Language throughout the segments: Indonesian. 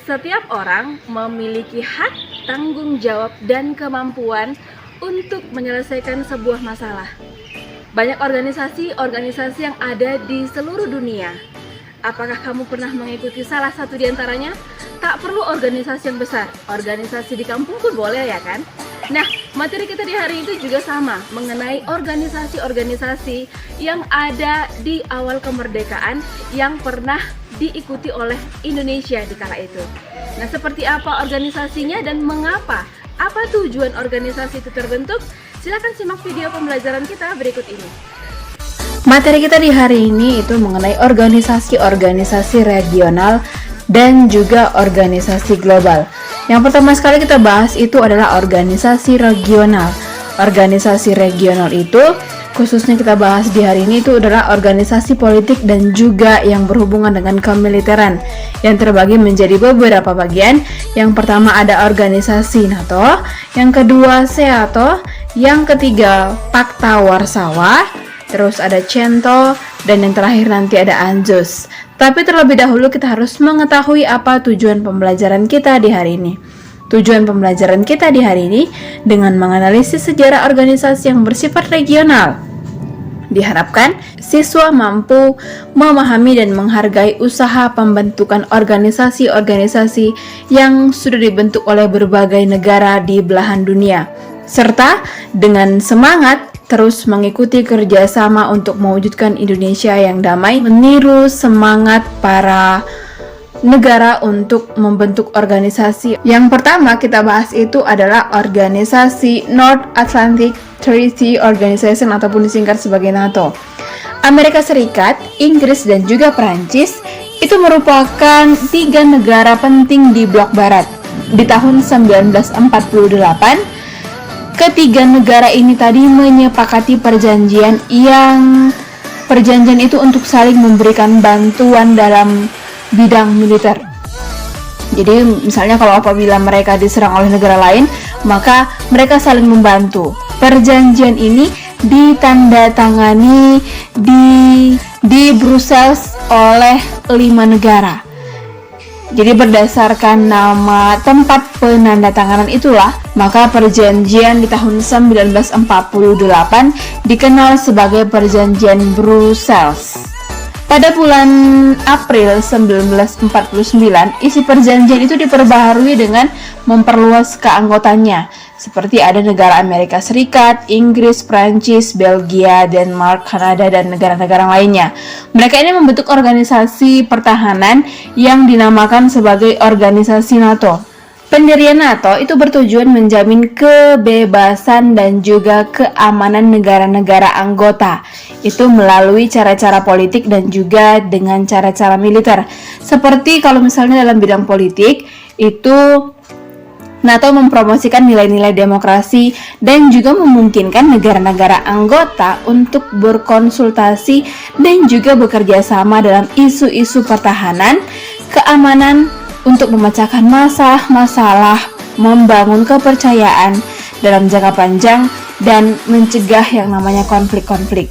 Setiap orang memiliki hak, tanggung jawab, dan kemampuan untuk menyelesaikan sebuah masalah. Banyak organisasi-organisasi yang ada di seluruh dunia. Apakah kamu pernah mengikuti salah satu di antaranya? Tak perlu organisasi yang besar, organisasi di kampung pun boleh ya kan? Nah, materi kita di hari itu juga sama, mengenai organisasi-organisasi yang ada di awal kemerdekaan yang pernah diikuti oleh Indonesia di kala itu. Nah, seperti apa organisasinya dan mengapa? Apa tujuan organisasi itu terbentuk? Silakan simak video pembelajaran kita berikut ini. Materi kita di hari ini itu mengenai organisasi-organisasi regional dan juga organisasi global. Yang pertama sekali kita bahas itu adalah organisasi regional. Organisasi regional itu khususnya kita bahas di hari ini itu adalah organisasi politik dan juga yang berhubungan dengan kemiliteran yang terbagi menjadi beberapa bagian. Yang pertama ada organisasi NATO, yang kedua SEATO, yang ketiga Pakta Warsawa, terus ada CENTO, dan yang terakhir nanti ada ANZUS. Tapi terlebih dahulu kita harus mengetahui apa tujuan pembelajaran kita di hari ini. Tujuan pembelajaran kita di hari ini dengan menganalisis sejarah organisasi yang bersifat regional. Diharapkan siswa mampu memahami dan menghargai usaha pembentukan organisasi-organisasi yang sudah dibentuk oleh berbagai negara di belahan dunia, serta dengan semangat terus mengikuti kerjasama untuk mewujudkan Indonesia yang damai, meniru semangat para negara untuk membentuk organisasi. Yang pertama kita bahas itu adalah organisasi North Atlantic Treaty Organization ataupun disingkat sebagai NATO. Amerika Serikat, Inggris, dan juga Perancis itu merupakan 3 negara penting di blok barat. Di tahun 1948, ketiga negara ini tadi menyepakati perjanjian itu untuk saling memberikan bantuan dalam bidang militer. Jadi misalnya kalau apabila mereka diserang oleh negara lain, maka mereka saling membantu. Perjanjian ini ditandatangani di Brussels oleh 5 negara. Jadi berdasarkan nama tempat penandatanganan itulah, maka perjanjian di tahun 1948 dikenal sebagai Perjanjian Brussels. Pada bulan April 1949, isi perjanjian itu diperbaharui dengan memperluas keanggotannya, seperti ada negara Amerika Serikat, Inggris, Prancis, Belgia, Denmark, Kanada, dan negara-negara lainnya. Mereka ini membentuk organisasi pertahanan yang dinamakan sebagai organisasi NATO. Pendirian NATO itu bertujuan menjamin kebebasan dan juga keamanan negara-negara anggota. Itu melalui cara-cara politik dan juga dengan cara-cara militer. Seperti kalau misalnya dalam bidang politik, itu NATO mempromosikan nilai-nilai demokrasi dan juga memungkinkan negara-negara anggota untuk berkonsultasi dan juga bekerja sama dalam isu-isu pertahanan, keamanan, untuk memecahkan masalah, membangun kepercayaan dalam jangka panjang, dan mencegah yang namanya konflik-konflik.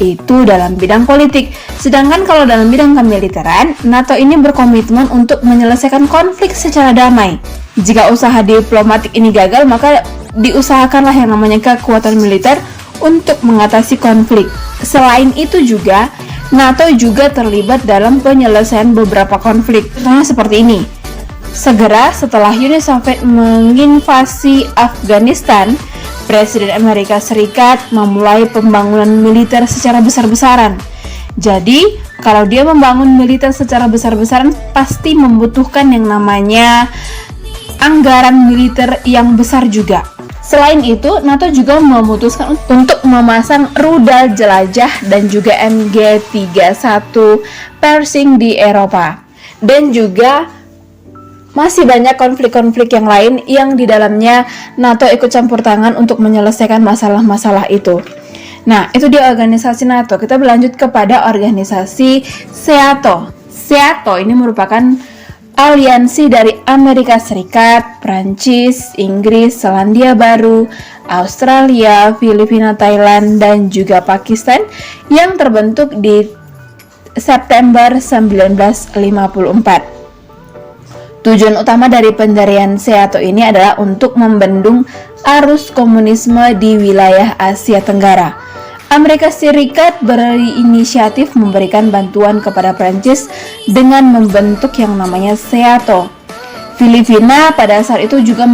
Itu dalam bidang politik. Sedangkan kalau dalam bidang kemiliteran, NATO ini berkomitmen untuk menyelesaikan konflik secara damai. Jika usaha diplomatik ini gagal, maka diusahakanlah yang namanya kekuatan militer untuk mengatasi konflik. Selain itu juga, NATO juga terlibat dalam penyelesaian beberapa konflik. Contohnya seperti ini. Segera setelah Uni Soviet menginvasi Afghanistan, Presiden Amerika Serikat memulai pembangunan militer secara besar-besaran. Jadi, kalau dia membangun militer secara besar-besaran, pasti membutuhkan yang namanya anggaran militer yang besar juga. Selain itu, NATO juga memutuskan untuk memasang rudal jelajah dan juga MG-31 Pershing di Eropa. Dan juga masih banyak konflik-konflik yang lain yang di dalamnya NATO ikut campur tangan untuk menyelesaikan masalah-masalah itu. Nah, itu dia organisasi NATO. Kita berlanjut kepada organisasi SEATO. SEATO ini merupakan aliansi dari Amerika Serikat, Prancis, Inggris, Selandia Baru, Australia, Filipina, Thailand, dan juga Pakistan yang terbentuk di September 1954. Tujuan utama dari pendirian SEATO ini adalah untuk membendung arus komunisme di wilayah Asia Tenggara. Amerika Serikat berinisiatif memberikan bantuan kepada Prancis dengan membentuk yang namanya SEATO. Filipina pada saat itu juga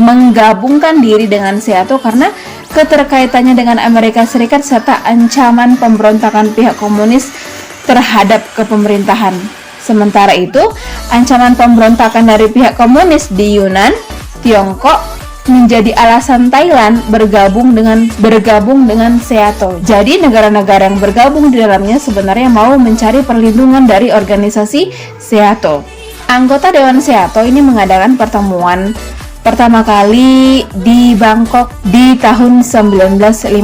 menggabungkan diri dengan SEATO karena keterkaitannya dengan Amerika Serikat serta ancaman pemberontakan pihak komunis terhadap kepemerintahan. Sementara itu, ancaman pemberontakan dari pihak komunis di Yunan, Tiongkok menjadi alasan Thailand bergabung dengan SEATO. Jadi negara-negara yang bergabung di dalamnya sebenarnya mau mencari perlindungan dari organisasi SEATO. Anggota Dewan SEATO ini mengadakan pertemuan pertama kali di Bangkok di tahun 1955.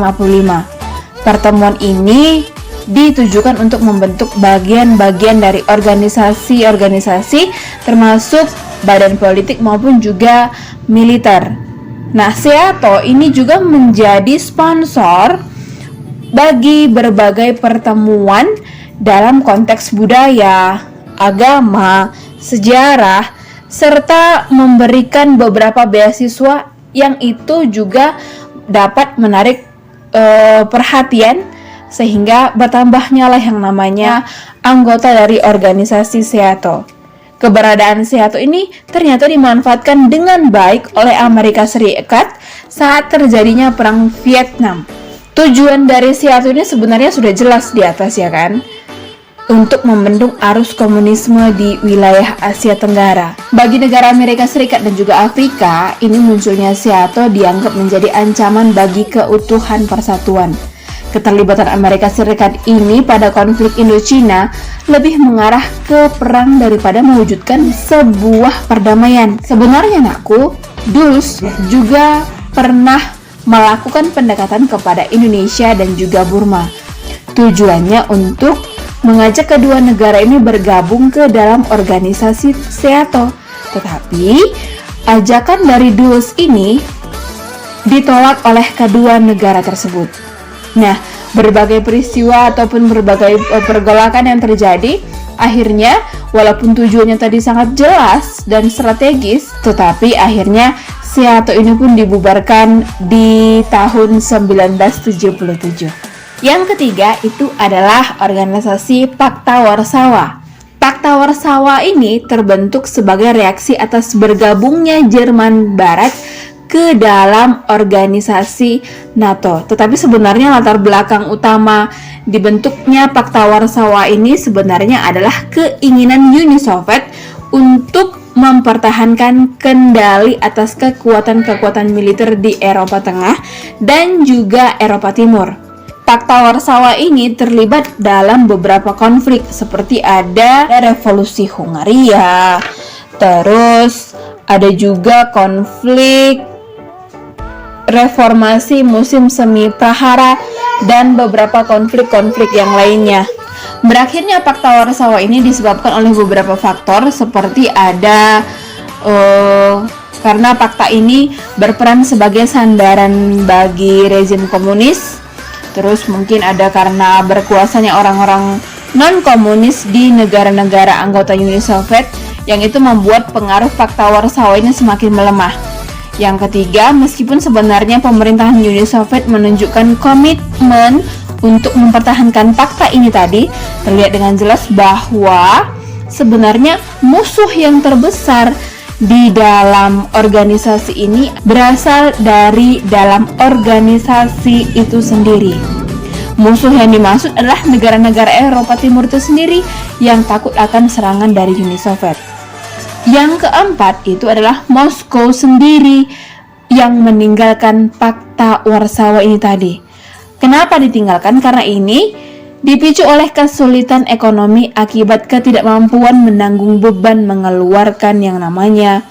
Pertemuan ini ditujukan untuk membentuk bagian-bagian dari organisasi-organisasi termasuk badan politik maupun juga militer. Nah, SEATO ini juga menjadi sponsor bagi berbagai pertemuan dalam konteks budaya, agama, sejarah, serta memberikan beberapa beasiswa yang itu juga dapat menarik perhatian sehingga bertambahnya lah yang namanya anggota dari organisasi SEATO. Keberadaan SEATO ini ternyata dimanfaatkan dengan baik oleh Amerika Serikat saat terjadinya Perang Vietnam. Tujuan dari SEATO ini sebenarnya sudah jelas di atas ya kan? Untuk membendung arus komunisme di wilayah Asia Tenggara. Bagi negara Amerika Serikat dan juga Afrika, ini munculnya SEATO dianggap menjadi ancaman bagi keutuhan persatuan. Keterlibatan Amerika Serikat ini pada konflik Indochina lebih mengarah ke perang daripada mewujudkan sebuah perdamaian. Sebenarnya nakku, Dulles juga pernah melakukan pendekatan kepada Indonesia dan juga Burma. Tujuannya untuk mengajak kedua negara ini bergabung ke dalam organisasi SEATO. Tetapi, ajakan dari Dulles ini ditolak oleh kedua negara tersebut. Nah, berbagai peristiwa ataupun berbagai pergolakan yang terjadi, akhirnya walaupun tujuannya tadi sangat jelas dan strategis, tetapi akhirnya SEATO ini pun dibubarkan di tahun 1977. Yang ketiga itu adalah organisasi Pakta Warsawa. Pakta Warsawa ini terbentuk sebagai reaksi atas bergabungnya Jerman Barat ke dalam organisasi NATO. Tetapi sebenarnya latar belakang utama dibentuknya Pakta Warsawa ini sebenarnya adalah keinginan Uni Soviet untuk mempertahankan kendali atas kekuatan-kekuatan militer di Eropa Tengah dan juga Eropa Timur. Pakta Warsawa ini terlibat dalam beberapa konflik seperti ada revolusi Hungaria, terus ada juga konflik reformasi musim semi Prahara dan beberapa konflik-konflik yang lainnya. Berakhirnya Pakta Warsawa ini disebabkan oleh beberapa faktor seperti ada karena pakta ini berperan sebagai sandaran bagi rezim komunis. Terus mungkin ada karena berkuasanya orang-orang non-komunis di negara-negara anggota Uni Soviet yang itu membuat pengaruh Pakta Warsawa ini semakin melemah. Yang ketiga, meskipun sebenarnya pemerintahan Uni Soviet menunjukkan komitmen untuk mempertahankan pakta ini tadi, terlihat dengan jelas bahwa sebenarnya musuh yang terbesar di dalam organisasi ini berasal dari dalam organisasi itu sendiri. Musuh yang dimaksud adalah negara-negara Eropa Timur itu sendiri yang takut akan serangan dari Uni Soviet. Yang keempat itu adalah Moskow sendiri yang meninggalkan Pakta Warsawa ini tadi. Kenapa ditinggalkan? Karena ini dipicu oleh kesulitan ekonomi akibat ketidakmampuan menanggung beban mengeluarkan yang namanya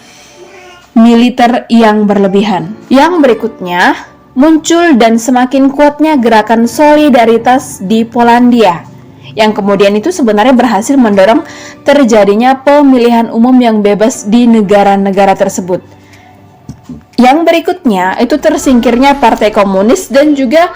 militer yang berlebihan. Yang berikutnya, muncul dan semakin kuatnya gerakan solidaritas di Polandia, yang kemudian itu sebenarnya berhasil mendorong terjadinya pemilihan umum yang bebas di negara-negara tersebut. Yang berikutnya itu tersingkirnya Partai Komunis dan juga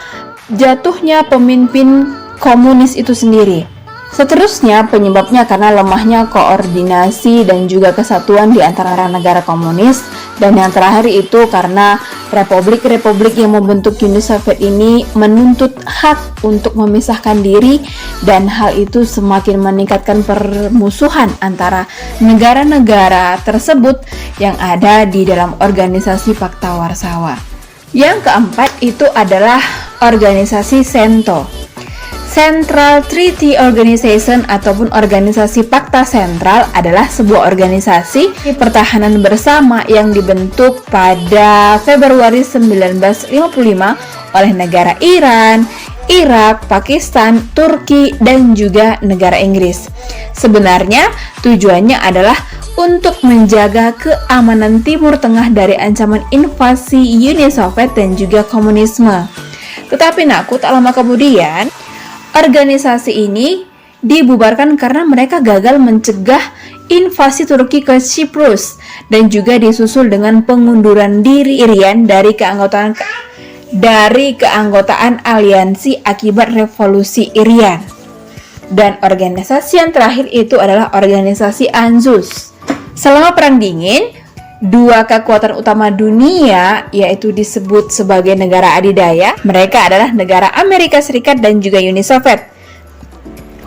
jatuhnya pemimpin komunis itu sendiri. Seterusnya, penyebabnya karena lemahnya koordinasi dan juga kesatuan di antara negara komunis. Dan yang terakhir itu karena republik-republik yang membentuk Uni Soviet ini menuntut hak untuk memisahkan diri, dan hal itu semakin meningkatkan permusuhan antara negara-negara tersebut yang ada di dalam organisasi Pakta Warsawa. Yang keempat itu adalah organisasi CENTO. Central Treaty Organization ataupun organisasi Pakta Sentral adalah sebuah organisasi pertahanan bersama yang dibentuk pada Februari 1955 oleh negara Iran, Irak, Pakistan, Turki, dan juga negara Inggris. Sebenarnya tujuannya adalah untuk menjaga keamanan Timur Tengah dari ancaman invasi Uni Soviet dan juga komunisme. Tetapi tak lama kemudian organisasi ini dibubarkan karena mereka gagal mencegah invasi Turki ke Siprus, dan juga disusul dengan pengunduran diri Irian dari keanggotaan aliansi akibat revolusi Irian. Dan organisasi yang terakhir itu adalah organisasi ANZUS. Selama Perang Dingin, dua kekuatan utama dunia, yaitu disebut sebagai negara adidaya, mereka adalah negara Amerika Serikat dan juga Uni Soviet.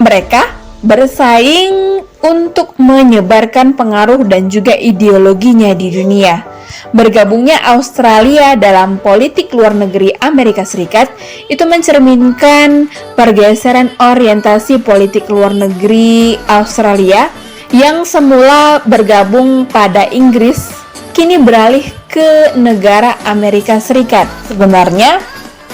Mereka bersaing untuk menyebarkan pengaruh dan juga ideologinya di dunia. Bergabungnya Australia dalam politik luar negeri Amerika Serikat itu mencerminkan pergeseran orientasi politik luar negeri Australia yang semula bergabung pada Inggris kini beralih ke negara Amerika Serikat. Sebenarnya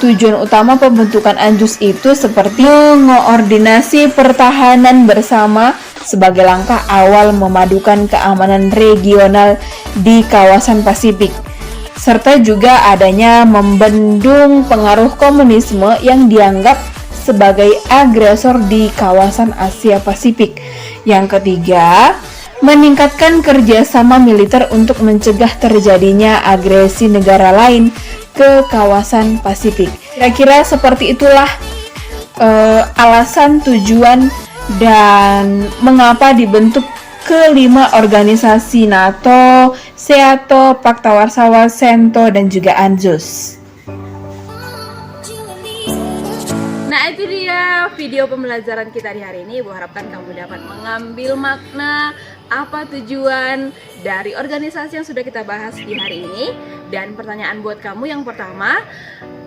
tujuan utama pembentukan ANZUS itu seperti mengoordinasi pertahanan bersama sebagai langkah awal memadukan keamanan regional di kawasan Pasifik, serta juga adanya membendung pengaruh komunisme yang dianggap sebagai agresor di kawasan Asia Pasifik. Yang ketiga, meningkatkan kerjasama militer untuk mencegah terjadinya agresi negara lain ke kawasan Pasifik. Kira-kira seperti itulah alasan, tujuan, dan mengapa dibentuk kelima organisasi NATO, SEATO, Pakta Warsawa, CENTO, dan juga ANZUS. Nah, itu dia video pembelajaran kita di hari ini. Ibu harapkan kamu dapat mengambil makna apa tujuan dari organisasi yang sudah kita bahas di hari ini. Dan pertanyaan buat kamu yang pertama,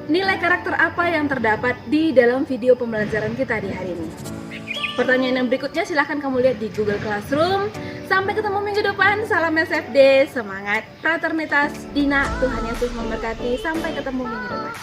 nilai karakter apa yang terdapat di dalam video pembelajaran kita di hari ini? Pertanyaan yang berikutnya silahkan kamu lihat di Google Classroom. Sampai ketemu minggu depan. Salam SFD, semangat fraternitas Dina. Tuhan Yesus memberkati. Sampai ketemu minggu depan.